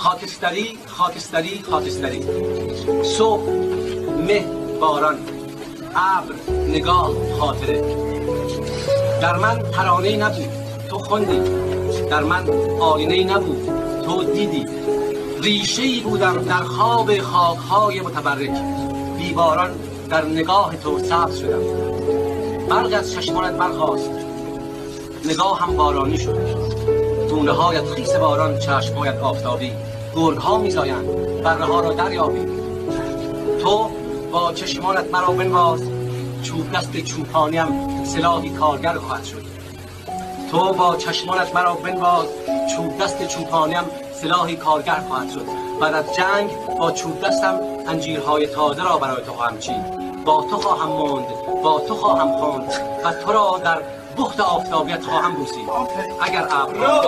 خاکستری خاکستری خاکستری، صبح مه باران، ابر نگاه خاطره. در من ترانه‌ای نبود تو خوندی، در من آینه‌ای نبود تو دیدی. ریشه‌ای بودم در خواب خاک‌های متبرک، بیباران در نگاه تو سبز شدم. برق از چشمانت برخاست، نگاه هم بارانی شد. گونه هایت خیس باران، چشمهایت آفتابی. گرگ ها میزایند بره ها را دریابی. تو با چشمانت مرا بنواز، چوب دست چوپانیم سلاحی کارگر خواهد شد. تو با چشمانت مرا بنواز، چوب دست چوپانیم سلاحی کارگر خواهد شد. بعد از جنگ با چوب دستم انجیرهای تازه را برای تو خواهم چید. با تو خواهم ماند، با تو خواهم خواند و تو را در بخت آفتابیت خواهم بوسید. اگر ابرها